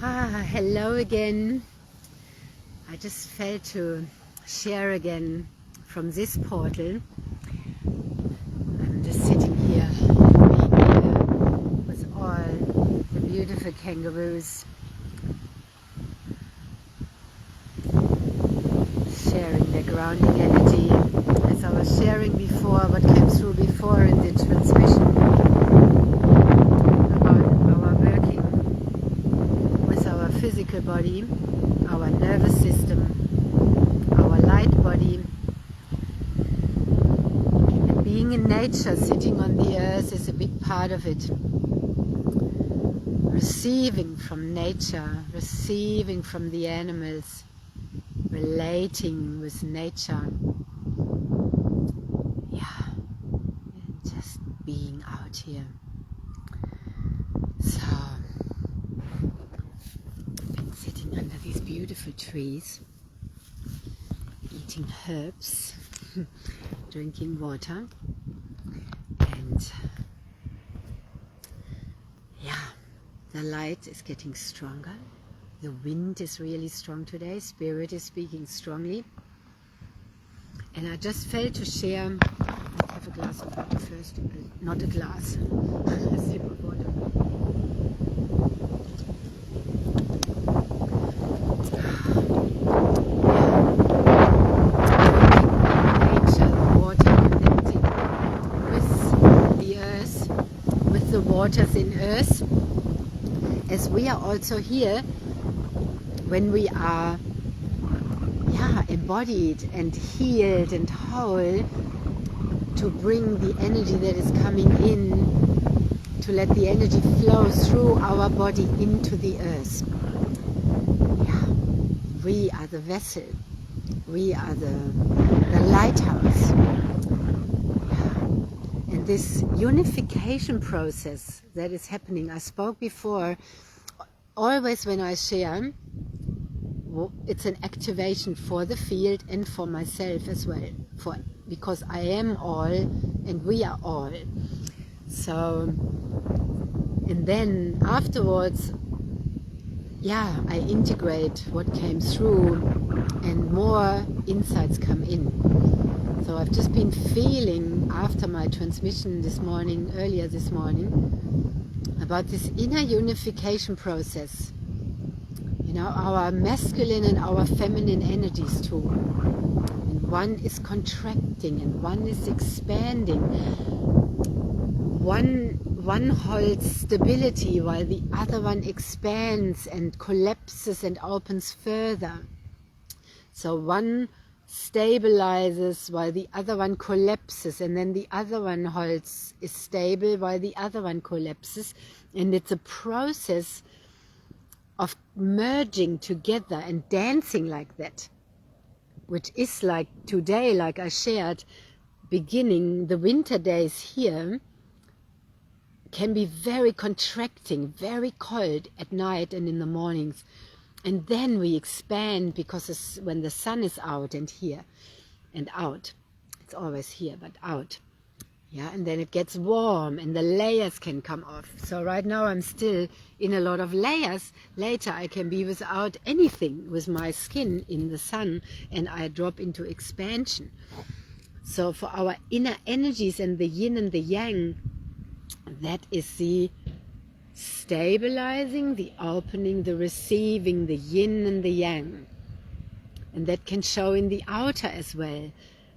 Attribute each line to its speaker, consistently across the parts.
Speaker 1: Hello again. I just felt to share again from this portal. I'm just sitting here, being here with all the beautiful kangaroos, sharing their grounding energy. As I was sharing before, what came through before in the transmission about our working with our physical body, our nervous system, our light body, and being in nature, sitting on the earth is a big part of it. Receiving from nature, receiving from the animals, relating with nature, and just being out here. So, been sitting under these beautiful trees, eating herbs, drinking water, and the light is getting stronger. The wind is really strong today. Spirit is speaking strongly. And I just felt to share. Let's have a glass of water first. Not a glass. A sip of water. Nature, the water, connecting with the earth, with the waters in earth. As we are also here, when we are embodied and healed and whole, to bring the energy that is coming in, to let the energy flow through our body into the earth. We are the vessel. We are the lighthouse. And this unification process that is happening, I spoke before, always when I share, it's an activation for the field and for myself as well, because I am all and we are all. So, and then afterwards, I integrate what came through and more insights come in. So I've just been feeling after my transmission earlier this morning, about this inner unification process. Our masculine and our feminine energies too. And one is contracting and one is expanding. One holds stability while the other one expands and collapses and opens further. So one stabilizes while the other one collapses, and then the other one is stable while the other one collapses. And it's a process of merging together and dancing like that, which is like today, like I shared, beginning the winter days here can be very contracting, very cold at night and in the mornings. And then we expand because when the sun is out and here and out, it's always here, but out. And then it gets warm and the layers can come off. So right now I'm still in a lot of layers. Later I can be without anything with my skin in the sun and I drop into expansion. So for our inner energies and the yin and the yang, that is the stabilizing, the opening, the receiving, the yin and the yang. And that can show in the outer as well,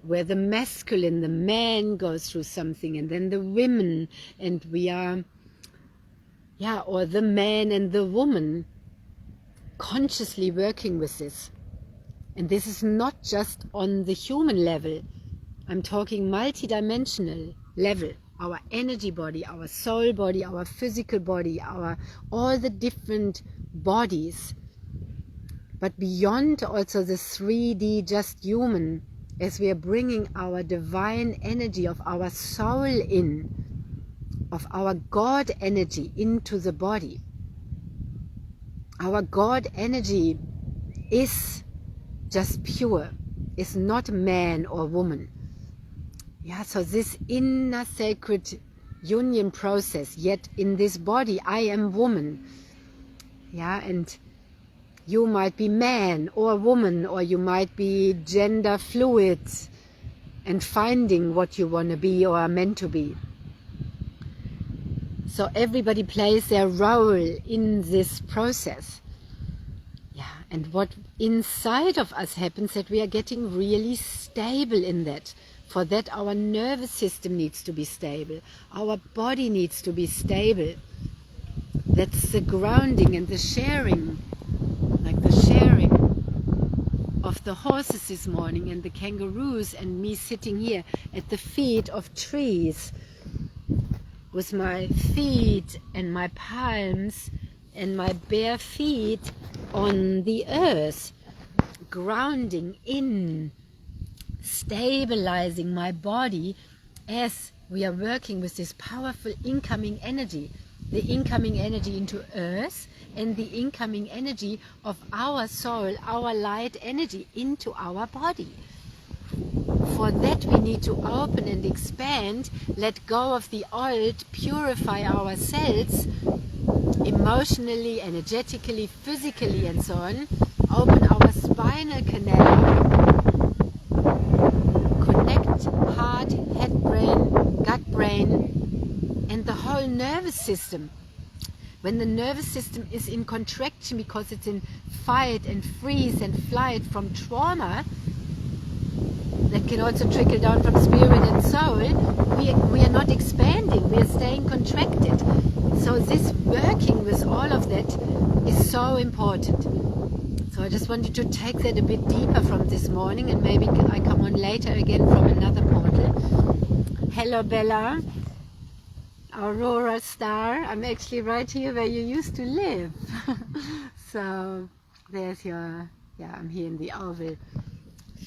Speaker 1: where the masculine, the man goes through something, and then the women, and we are, or the man and the woman consciously working with this. And this is not just on the human level. I'm talking multidimensional level. Our energy body, our soul body, our physical body, all the different bodies. But beyond also the 3D just human, as we are bringing our divine energy of our soul in, of our God energy into the body. Our God energy is just pure, is not man or woman. So this inner sacred union process, yet in this body I am woman, Yeah, and you might be man or woman, or you might be gender fluid and finding what you want to be or are meant to be. So everybody plays their role in this process. Yeah, and what inside of us happens, that we are getting really stable in that. For that, our nervous system needs to be stable. Our body needs to be stable. That's the grounding and the sharing, like the sharing of the horses this morning and the kangaroos, and me sitting here at the feet of trees with my feet and my palms and my bare feet on the earth, grounding in, stabilizing my body as we are working with this powerful incoming energy, the incoming energy into earth and the incoming energy of our soul, our light energy into our body. For that we need to open and expand, let go of the old, purify ourselves emotionally, energetically, physically and so on, open our spinal canal, connect heart, head brain, gut brain and the whole nervous system. When the nervous system is in contraction because it's in fight and freeze and flight from trauma, that can also trickle down from spirit and soul, we are not expanding, we are staying contracted. So this working with all of that is so important. So I just wanted to take that a bit deeper from this morning, and maybe I come on later again from another portal. Hello Bella, Aurora Star, I'm actually right here where you used to live. So there's your, yeah, I'm here in the oval.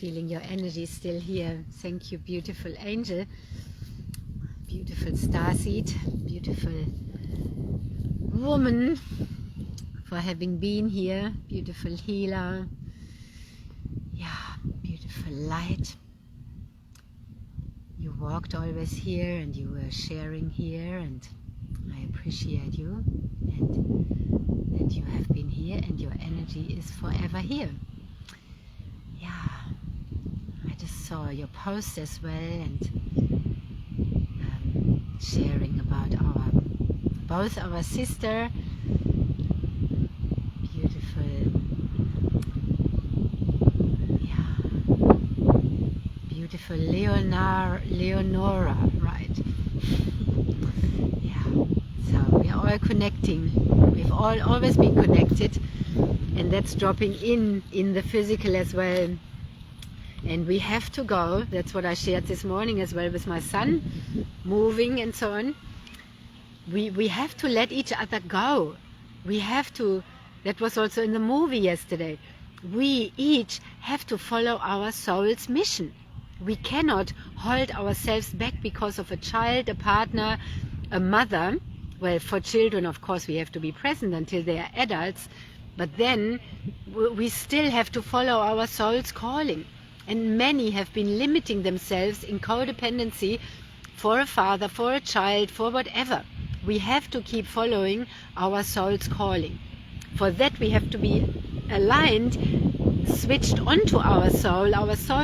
Speaker 1: Feeling your energy still here. Thank you, beautiful angel, beautiful starseed, beautiful woman, for having been here, beautiful healer, yeah, beautiful light. You walked always here and you were sharing here, and I appreciate you and that you have been here and your energy is forever here. Yeah. I just saw your post as well, and sharing about both our sister, beautiful, yeah, beautiful Leonora, right? Yeah. So we are all connecting. We've always been connected, and that's dropping in the physical as well. And we have to go, that's what I shared this morning as well with my son, moving and so on. We have to let each other go. We have to, that was also in the movie yesterday, we each have to follow our soul's mission. We cannot hold ourselves back because of a child, a partner, a mother. Well, for children, of course, we have to be present until they are adults, but then we still have to follow our soul's calling. And many have been limiting themselves in codependency for a father, for a child, for whatever. We have to keep following our soul's calling. For that we have to be aligned, switched onto our soul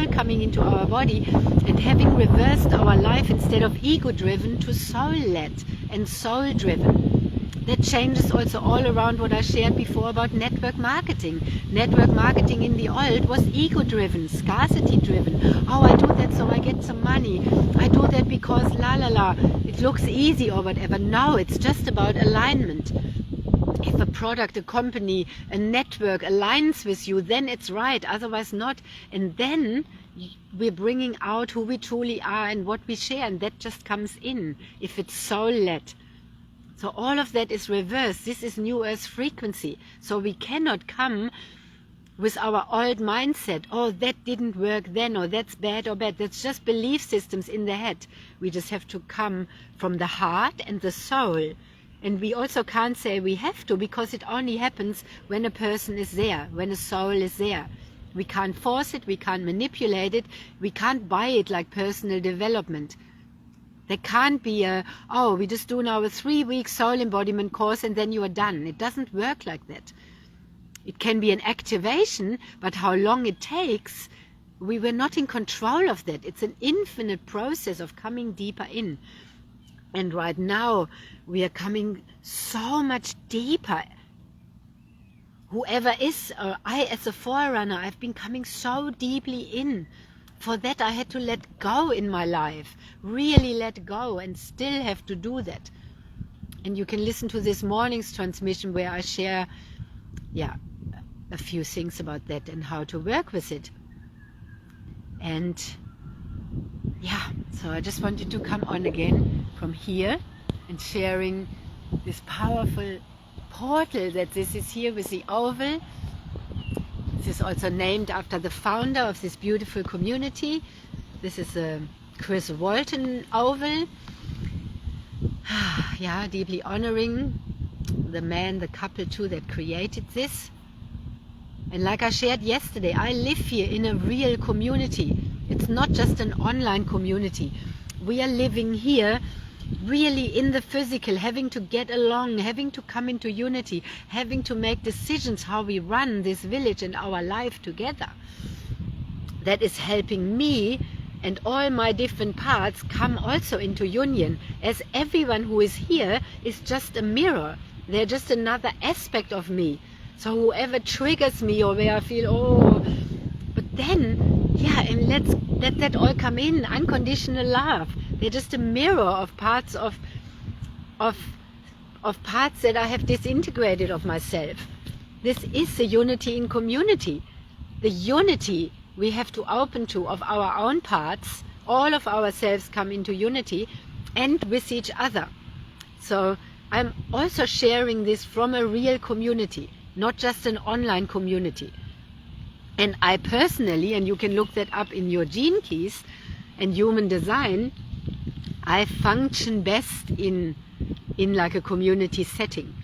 Speaker 1: coming into our body, and having reversed our life instead of ego-driven to soul-led and soul-driven. That changes also all around what I shared before about network marketing. Network marketing in the old was ego-driven, scarcity-driven. Oh, I do that so I get some money. I do that because it looks easy or whatever. No, it's just about alignment. If a product, a company, a network aligns with you, then it's right, otherwise not. And then we're bringing out who we truly are and what we share, and that just comes in if it's soul-led. So all of that is reversed. This is New Earth frequency. So we cannot come with our old mindset, oh, that didn't work then, or that's bad or bad. That's just belief systems in the head. We just have to come from the heart and the soul. And we also can't say we have to, because it only happens when a person is there, when a soul is there. We can't force it, we can't manipulate it, we can't buy it like personal development. There can't be oh, we just do now a 3-week soul embodiment course and then you are done. It doesn't work like that. It can be an activation, but how long it takes, we were not in control of that. It's an infinite process of coming deeper in. And right now, we are coming so much deeper. Whoever is, or I as a forerunner, I've been coming so deeply in. For that, I had to let go in my life. Really let go, and still have to do that. And you can listen to this morning's transmission where I share, a few things about that and how to work with it. And so I just wanted to come on again from here and sharing this powerful portal that this is here with the oval. This is also named after the founder of this beautiful community. This is a Chris Walton oval. Deeply honoring the man, the couple too, that created this. And like I shared yesterday, I live here in a real community. It's not just an online community. We are living here really in the physical, having to get along, having to come into unity, having to make decisions how we run this village and our life together. That is helping me and all my different parts come also into union, as everyone who is here is just a mirror. They're just another aspect of me. So whoever triggers me or where I feel, but then, and let that all come in, unconditional love. They're just a mirror of parts of parts that I have disintegrated of myself. This is the unity in community. The unity we have to open to of our own parts, all of ourselves come into unity, and with each other. So I'm also sharing this from a real community, not just an online community. And I personally, and you can look that up in your gene keys and human design, I function best in like a community setting.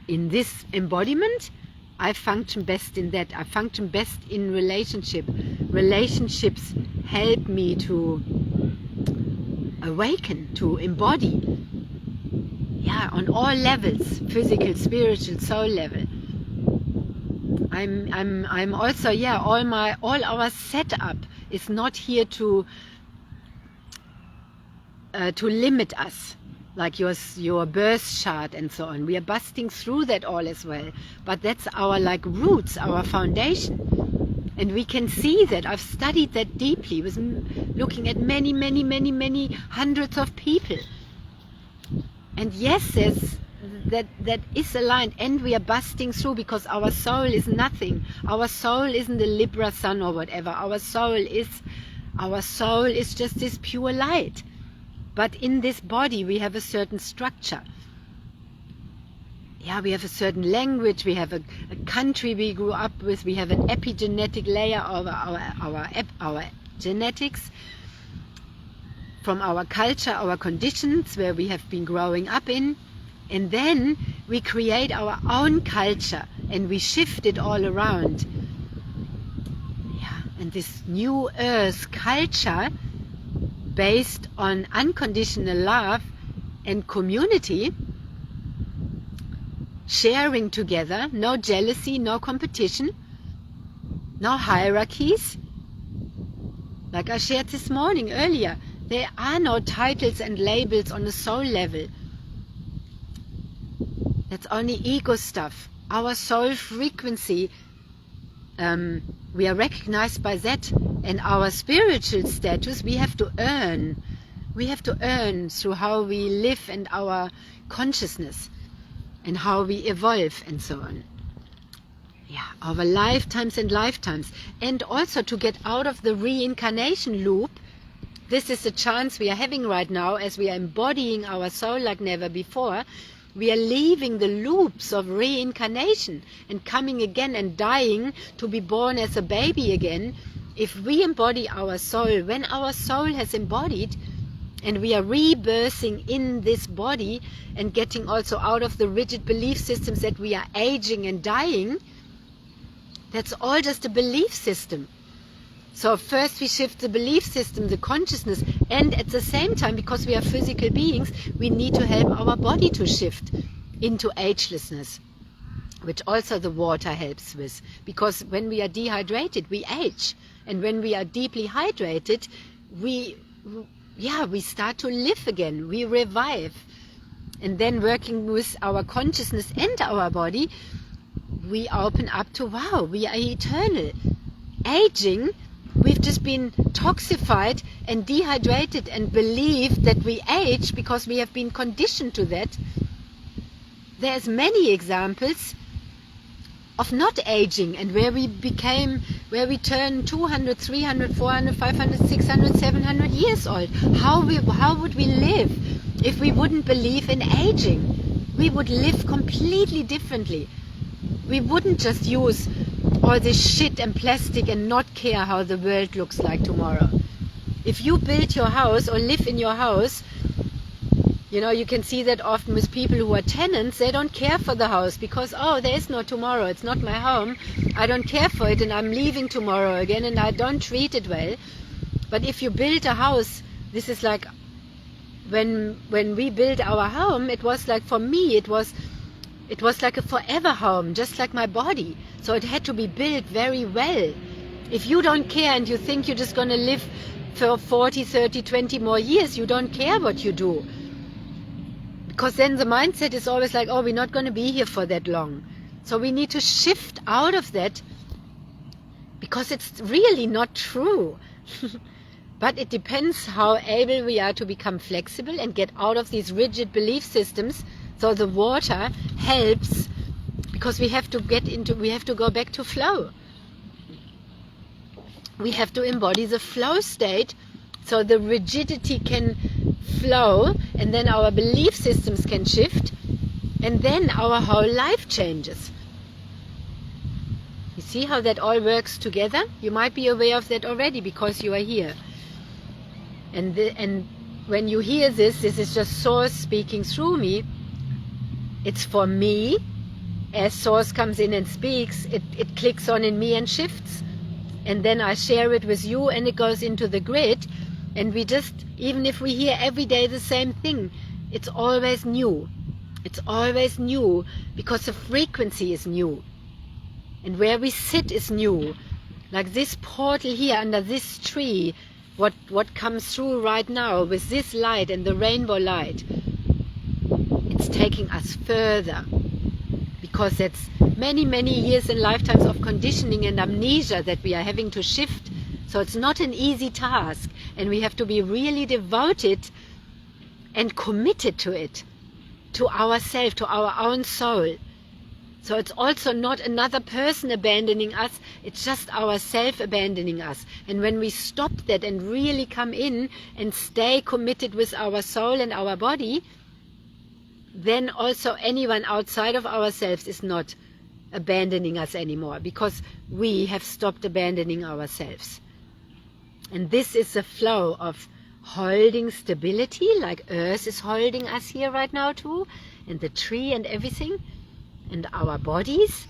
Speaker 1: In this embodiment, I function best in that. I function best in relationship. Relationships help me to awaken, to embody. On all levels, physical, spiritual, soul level. I'm also, all our setup is not here to limit us, like your birth chart and so on. We are busting through that all as well. But that's our roots, our foundation. And we can see that. I've studied that deeply, with looking at many, many, many, many hundreds of people. And yes, that is aligned, and we are busting through because our soul is nothing. Our soul isn't the Libra sun or whatever. Our soul is just this pure light. But in this body we have a certain structure. We have a certain language, we have a country we grew up with, we have an epigenetic layer of our genetics, from our culture, our conditions, where we have been growing up in. And then we create our own culture and we shift it all around. And this new earth culture, based on unconditional love and community, sharing together, no jealousy, no competition, no hierarchies. Like I shared this morning earlier, there are no titles and labels on a soul level. That's only ego stuff. Our soul frequency, we are recognized by that. And our spiritual status, we have to earn. We have to earn through how we live and our consciousness and how we evolve and so on. Over lifetimes and lifetimes. And also to get out of the reincarnation loop. This is the chance we are having right now as we are embodying our soul like never before. We are leaving the loops of reincarnation and coming again and dying to be born as a baby again. If we embody our soul, when our soul has embodied, and we are rebirthing in this body and getting also out of the rigid belief systems that we are aging and dying, that's all just a belief system. So first we shift the belief system, the consciousness, and at the same time, because we are physical beings, we need to help our body to shift into agelessness, which also the water helps with. Because when we are dehydrated, we age. And when we are deeply hydrated, we start to live again, we revive. And then working with our consciousness and our body, we open up to, wow, we are eternal. Aging, we've just been toxified and dehydrated and believe that we age because we have been conditioned to that. There's many examples of not aging, and where we turn 200, 300, 400, 500, 600, 700 years old. How would we live if we wouldn't believe in aging? We would live completely differently. We wouldn't just use all this shit and plastic and not care how the world looks like tomorrow. If you build your house or live in your house, you can see that often with people who are tenants. They don't care for the house because, there is no tomorrow. It's not my home. I don't care for it, and I'm leaving tomorrow again, and I don't treat it well. But if you build a house, this is like when we built our home, it was like, for me, it was like a forever home, just like my body. So it had to be built very well. If you don't care and you think you're just going to live for 40, 30, 20 more years, you don't care what you do. Because then the mindset is always like, we're not going to be here for that long. So we need to shift out of that, because it's really not true. But it depends how able we are to become flexible and get out of these rigid belief systems. So the water helps, because we have to go back to flow. We have to embody the flow state, so the rigidity can flow, and then our belief systems can shift, and then our whole life changes. You see how that all works together? You might be aware of that already because you are here. And when you hear this is just Source speaking through me. It's for me. As Source comes in and speaks, it clicks on in me and shifts. And then I share it with you, and it goes into the grid. And we just, even if we hear every day the same thing, it's always new. It's always new, because the frequency is new. And where we sit is new. Like this portal here under this tree, what comes through right now with this light and the rainbow light, it's taking us further. Because that's many, many years and lifetimes of conditioning and amnesia that we are having to shift. So it's not an easy task, and we have to be really devoted and committed to it, to ourselves, to our own soul. So it's also not another person abandoning us, it's just ourselves abandoning us. And when we stop that and really come in and stay committed with our soul and our body, then also anyone outside of ourselves is not abandoning us anymore, because we have stopped abandoning ourselves. And this is the flow of holding stability, like Earth is holding us here right now too, and the tree and everything, and our bodies.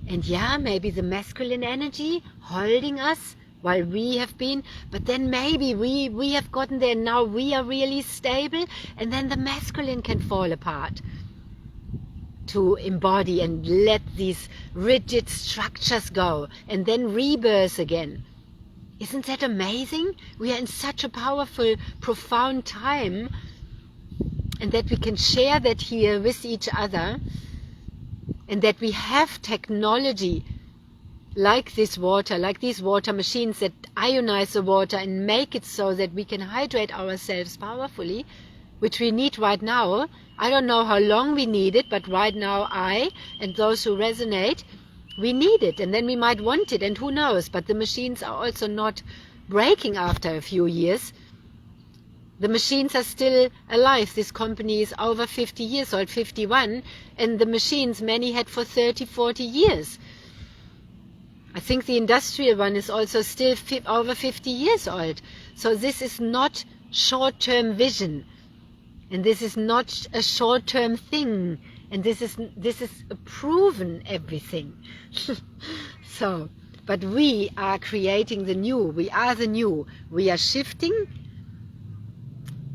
Speaker 1: And maybe the masculine energy holding us while we have been, but then maybe we have gotten there, now we are really stable, and then the masculine can fall apart to embody and let these rigid structures go, and then rebirth again. Isn't that amazing? We are in such a powerful, profound time, and that we can share that here with each other, and that we have technology like this water, like these water machines that ionize the water and make it so that we can hydrate ourselves powerfully, which we need right now. I don't know how long we need it, but right now I and those who resonate, we need it, and then we might want it, and who knows. But the machines are also not breaking after a few years. The machines are still alive. This company is over 50 years old, 51, and the machines many had for 30, 40 years. I think the industrial one is also still over 50 years old. So this is not short-term vision, and this is not a short-term thing, and this is a proven everything. So But we are creating the new. We are the new. We are shifting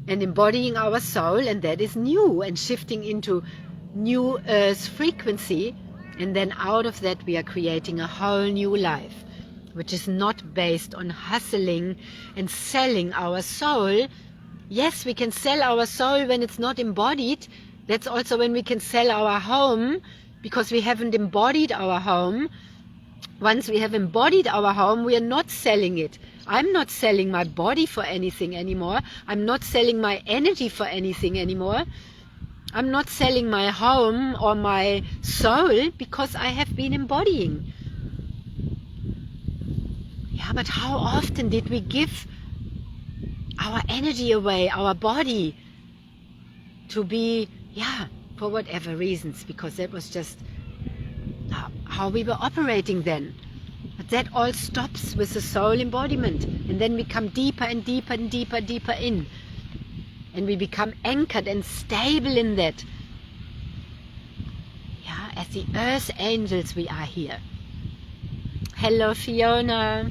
Speaker 1: and embodying our soul, and that is new, and shifting into new earth frequency. And then out of that we are creating a whole new life, which is not based on hustling and selling our soul. Yes, we can sell our soul when it's not embodied. That's also when we can sell our home, because we haven't embodied our home. Once we have embodied our home, we are not selling it. I'm not selling my body for anything anymore. I'm not selling my energy for anything anymore. I'm not selling my home or my soul, because I have been embodying. Yeah, but how often did we give our energy away, our body, to be, for whatever reasons, because that was just how we were operating then. But that all stops with the soul embodiment, and then we come deeper and deeper and deeper in, and we become anchored and stable in that. Yeah, as the earth angels we are here. Hello Fiona,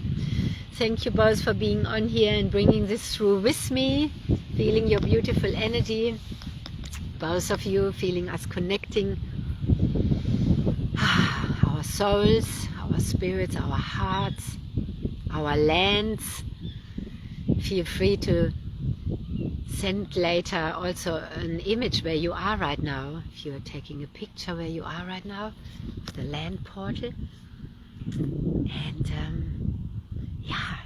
Speaker 1: thank you both for being on here and bringing this through with me, feeling your beautiful energy, both of you feeling us connecting. Our souls, our spirits, our hearts, our lands. Feel free to send later also an image where you are right now, if you're taking a picture where you are right now, the land portal. And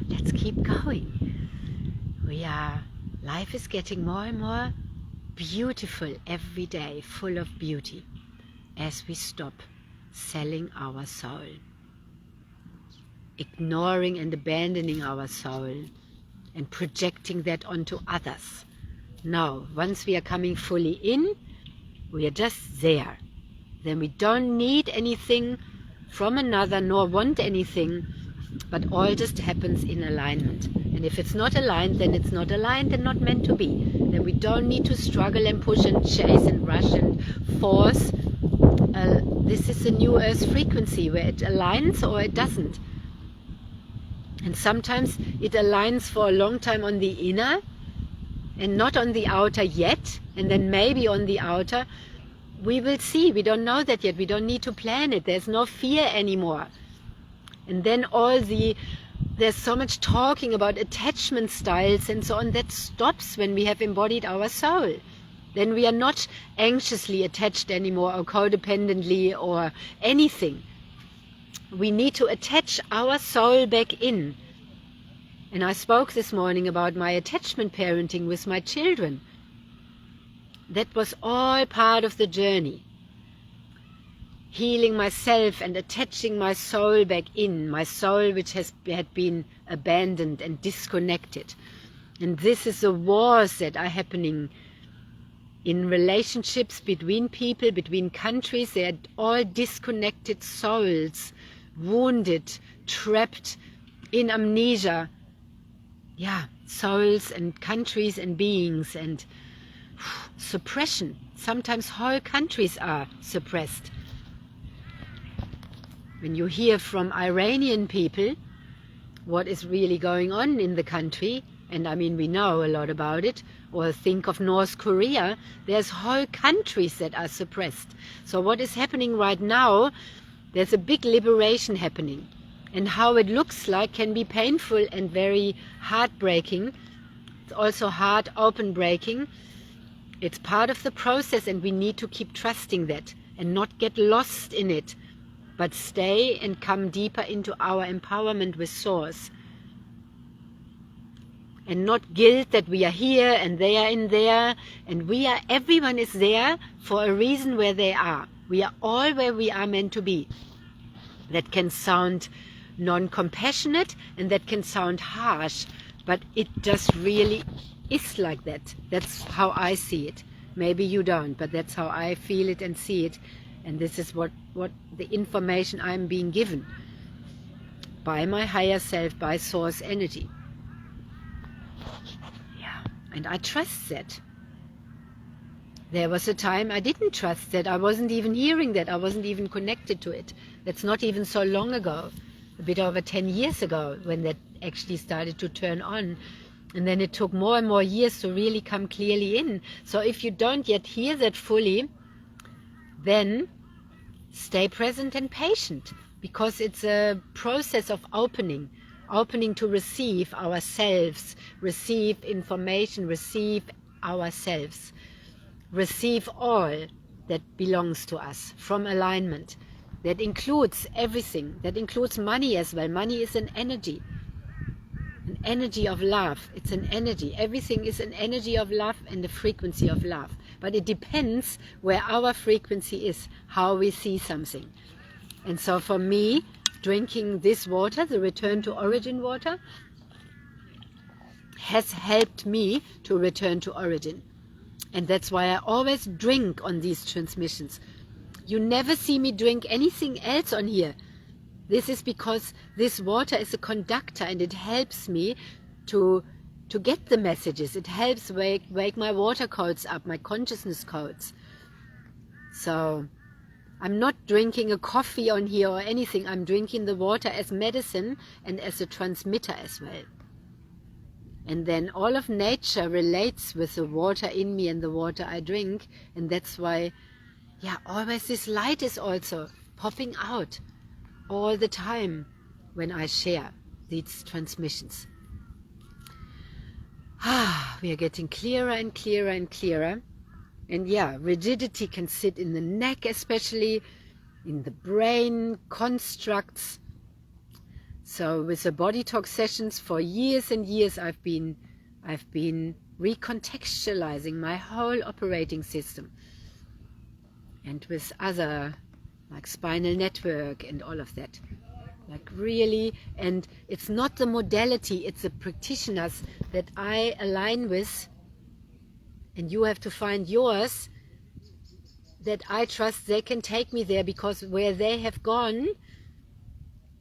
Speaker 1: let's keep going. Life is getting more and more beautiful every day, full of beauty, as we stop selling our soul, ignoring and abandoning our soul, and projecting that onto others. No, once we are coming fully in, we are just there. Then we don't need anything from another, nor want anything, but all just happens in alignment. And if it's not aligned, then it's not aligned and not meant to be. Then we don't need to struggle and push and chase and rush and force. This is a new earth frequency where it aligns or it doesn't. And sometimes it aligns for a long time on the inner and not on the outer yet, and then maybe on the outer. We will see. We don't know that yet. We don't need to plan it. There's no fear anymore. And then there's so much talking about attachment styles and so on. That stops when we have embodied our soul. Then we are not anxiously attached anymore, or codependently, or anything. We need to attach our soul back in. And I spoke this morning about my attachment parenting with my children. That was all part of the journey. Healing myself and attaching my soul back in, my soul which had been abandoned and disconnected. And this is the wars that are happening in relationships between people, between countries. They are all disconnected souls, wounded, trapped in amnesia. Yeah, souls and countries and beings, and suppression. Sometimes whole countries are suppressed. When you hear from Iranian people what is really going on in the country, and I mean we know a lot about it, or think of North Korea, there's whole countries that are suppressed. So what is happening right now, there's a big liberation happening. And how it looks like can be painful and very heartbreaking. It's also heart open breaking. It's part of the process, and we need to keep trusting that and not get lost in it, but stay and come deeper into our empowerment with Source. And not guilt that we are here and they are in there, and everyone is there for a reason where they are. We are all where we are meant to be. That can sound non-compassionate and that can sound harsh, but it just really is like that. That's how I see it. Maybe you don't, but that's how I feel it and see it. And this is what the information I'm being given by my higher self, by Source energy. Yeah, and I trust that. There was a time I didn't trust that. I wasn't even hearing that. I wasn't even connected to it. That's not even so long ago. a bit over 10 years ago when that actually started to turn on. And then it took more and more years to really come clearly in. So if you don't yet hear that fully, then stay present and patient, because it's a process of opening to receive ourselves, receive information, receive ourselves, receive all that belongs to us from alignment. That includes everything. That includes money as well. Money is an energy of love. It's an energy. Everything is an energy of love and a frequency of love. But it depends where our frequency is, how we see something. And so for me, drinking this water, the return to origin water, has helped me to return to origin. And that's why I always drink on these transmissions. You never see me drink anything else on here. This is because this water is a conductor, and it helps me to get the messages. It helps wake my water codes up, my consciousness codes. So I'm not drinking a coffee on here or anything. I'm drinking the water as medicine and as a transmitter as well. And then all of nature relates with the water in me and the water I drink. And that's why, yeah, always this light is also popping out all the time when I share these transmissions. We are getting clearer and clearer and clearer. And yeah, rigidity can sit in the neck, especially in the brain constructs. So with the body talk sessions for years and years, I've been recontextualizing my whole operating system. And with other, like spinal network and all of that. Like really, and it's not the modality, it's the practitioners that I align with. And you have to find yours that I trust they can take me there, because where they have gone,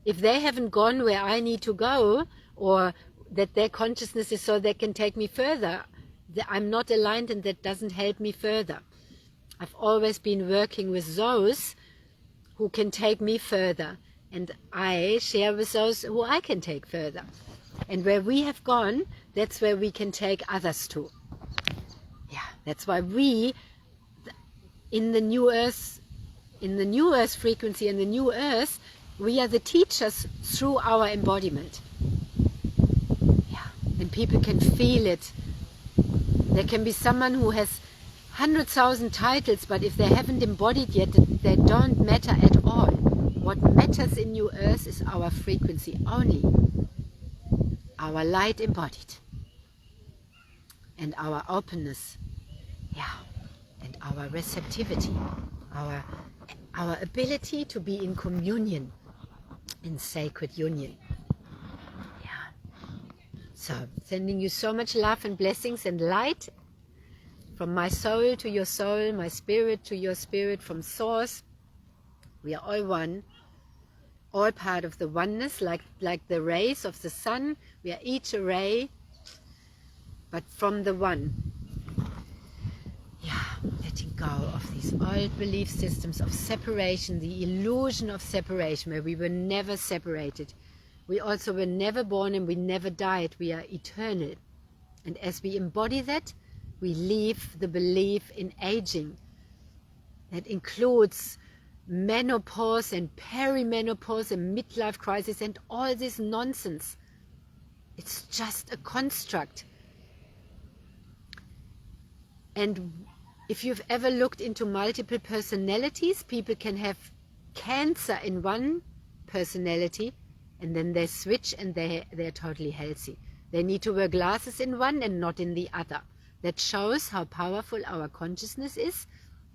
Speaker 1: if they haven't gone where I need to go, or that their consciousness is so they can take me further, I'm not aligned, and that doesn't help me further. I've always been working with those who can take me further, and I share with those who I can take further. And where we have gone, that's where we can take others to. Yeah, that's why we, in the new earth frequency, in the new earth, we are the teachers through our embodiment. Yeah, and people can feel it. There can be someone who has 100,000 titles, but if they haven't embodied yet, they don't matter at all. What matters in New Earth is our frequency only, our light embodied, and our openness, yeah, and our receptivity, our ability to be in communion, in sacred union. Yeah. So, sending you so much love and blessings and light, from my soul to your soul, my spirit to your spirit, from source. We are all one, all part of the oneness, like the rays of the sun. We are each a ray, but from the one. Yeah, letting go of these old belief systems of separation, the illusion of separation, where we were never separated. We also were never born and we never died. We are eternal. And as we embody that, we leave the belief in aging. That includes menopause and perimenopause and midlife crisis and all this nonsense. It's just a construct. And if you've ever looked into multiple personalities, people can have cancer in one personality and then they switch and they're totally healthy. They need to wear glasses in one and not in the other. That shows how powerful our consciousness is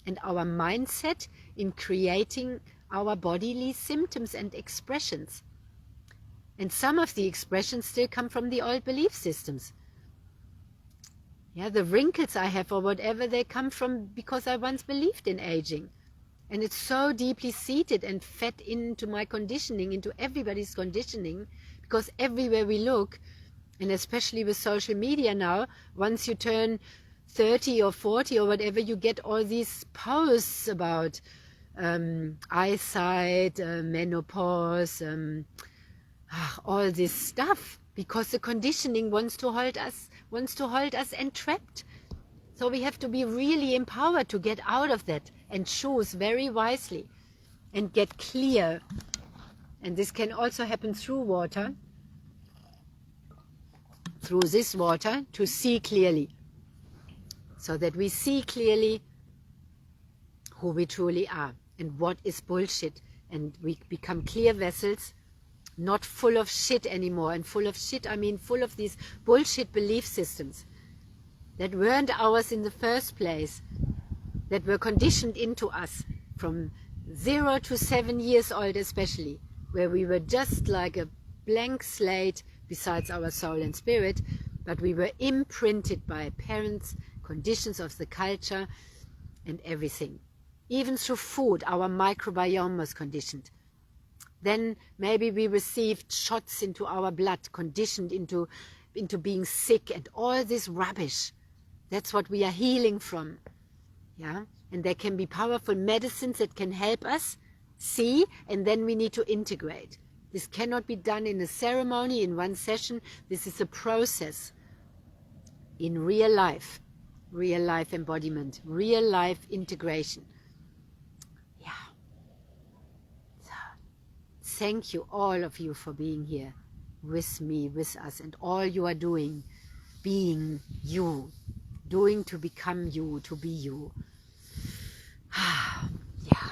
Speaker 1: and our mindset in creating our bodily symptoms and expressions. And some of the expressions still come from the old belief systems. Yeah, the wrinkles I have or whatever, they come from because I once believed in aging. And it's so deeply seated and fed into my conditioning, into everybody's conditioning, because everywhere we look, and especially with social media now, once you turn 30 or 40 or whatever, you get all these posts about eyesight, menopause, all this stuff, because the conditioning wants to hold us entrapped. So we have to be really empowered to get out of that and choose very wisely and get clear. And this can also happen through water, through this water, to see clearly, so that we see clearly who we truly are and what is bullshit, and we become clear vessels, not full of shit anymore. And full of shit, I mean full of these bullshit belief systems that weren't ours in the first place, that were conditioned into us from 0 to 7 years old especially, where we were just like a blank slate besides our soul and spirit, but we were imprinted by parents, conditions of the culture and everything. Even through food, our microbiome was conditioned. Then maybe we received shots into our blood, conditioned into being sick and all this rubbish. That's what we are healing from. Yeah? And there can be powerful medicines that can help us see, and then we need to integrate. This cannot be done in a ceremony, in one session. This is a process in real life embodiment, real life integration. Yeah. So, thank you, all of you, for being here with me, with us, and all you are doing, being you, doing to become you, to be you. Yeah.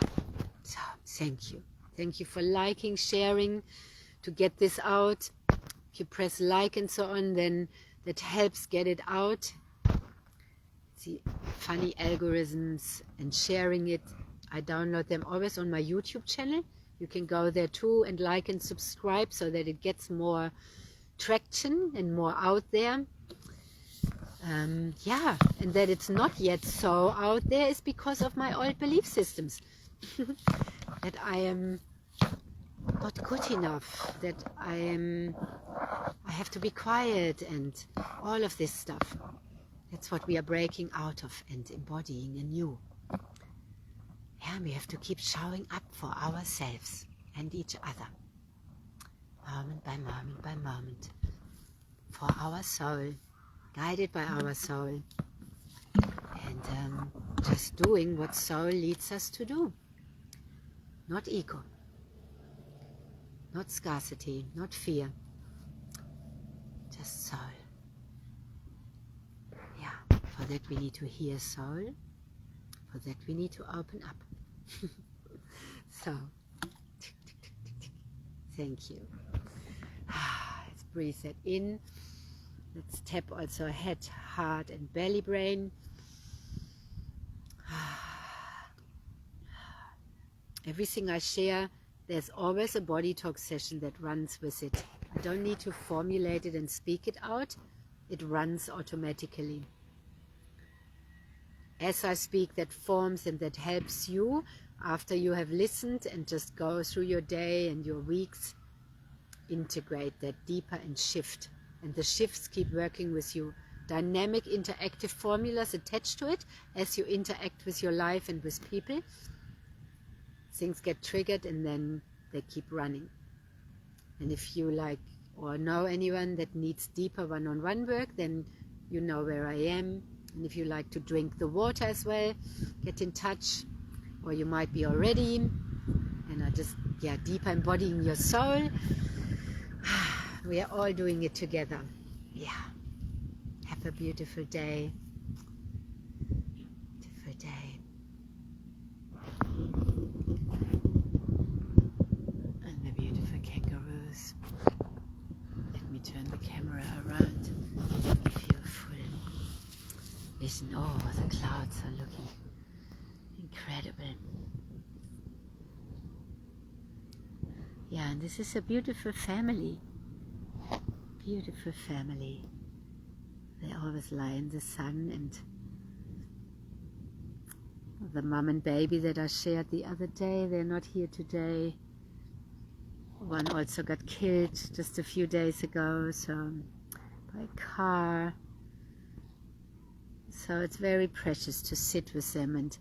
Speaker 1: So, thank you. Thank you for liking, sharing, to get this out. If you press like and so on, then that helps get it out. See, funny algorithms and sharing it. I download them always on my YouTube channel. You can go there too and like and subscribe so that it gets more traction and more out there. Yeah, and that it's not yet so out there is because of my old belief systems. That I am not good enough, that I have to be quiet, and all of this stuff. That's what we are breaking out of and embodying anew. Yeah, we have to keep showing up for ourselves and each other, moment by moment by moment, for our soul, guided by our soul, and just doing what soul leads us to do. Not ego, not scarcity, not fear, just soul. Yeah, for that we need to hear soul, for that we need to open up. So, thank you. Let's breathe that in. Let's tap also head, heart and belly brain. Everything I share, there's always a body talk session that runs with it. I don't need to formulate it and speak it out. It runs automatically. As I speak, that forms and that helps you after you have listened and just go through your day and your weeks. Integrate that deeper and shift. And the shifts keep working with you. Dynamic, interactive formulas attached to it as you interact with your life and with people. Things get triggered and then they keep running. And if you like or know anyone that needs deeper one-on-one work, then you know where I am. And if you like to drink the water as well, get in touch. Or you might be already, and I just, deeper embodying your soul. We are all doing it together. Yeah. Have a beautiful day. Beautiful day. And the beautiful kangaroos. Let me turn the camera around. Give you a full vision. Oh, the clouds are looking incredible. Yeah, and this is a beautiful family. Beautiful family. They always lie in the sun, and the mom and baby that I shared the other day, they're not here today. One also got killed just a few days ago, so by a car. So it's very precious to sit with them and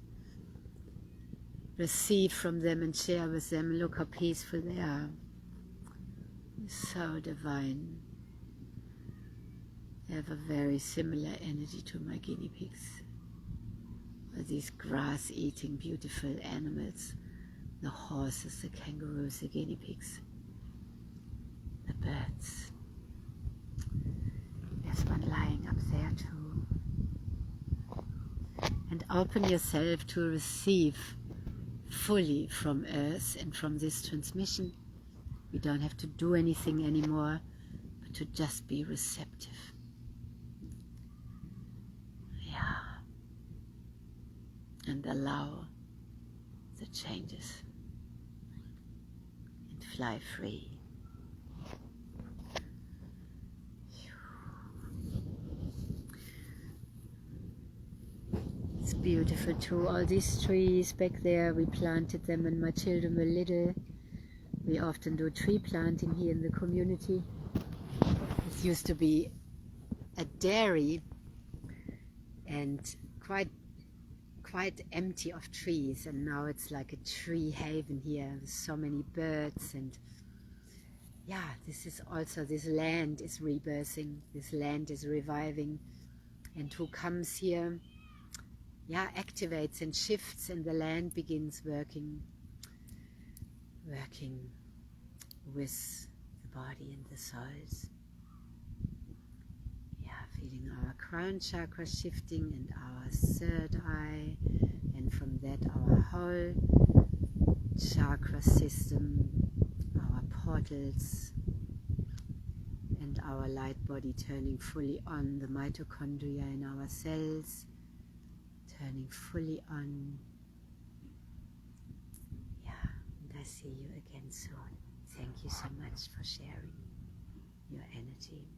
Speaker 1: receive from them and share with them. Look how peaceful they are. So divine. They have a very similar energy to my guinea pigs. These grass-eating beautiful animals. The horses, the kangaroos, the guinea pigs, the birds. There's one lying up there too. And open yourself to receive fully from Earth and from this transmission. You don't have to do anything anymore, but to just be receptive. Yeah. And allow the changes. And fly free. It's beautiful too. All these trees back there, we planted them when my children were little. We often do tree planting here in the community. It used to be a dairy and quite empty of trees, and now it's like a tree haven here with so many birds. And yeah, this is also, this land is rebirthing, this land is reviving, and who comes here, yeah, activates and shifts, and the land begins working with the body and the souls. Yeah, feeling our crown chakra shifting and our third eye, and from that our whole chakra system, our portals, and our light body turning fully on, the mitochondria in our cells turning fully on. Yeah, and I see you again soon. Thank you so much for sharing your energy.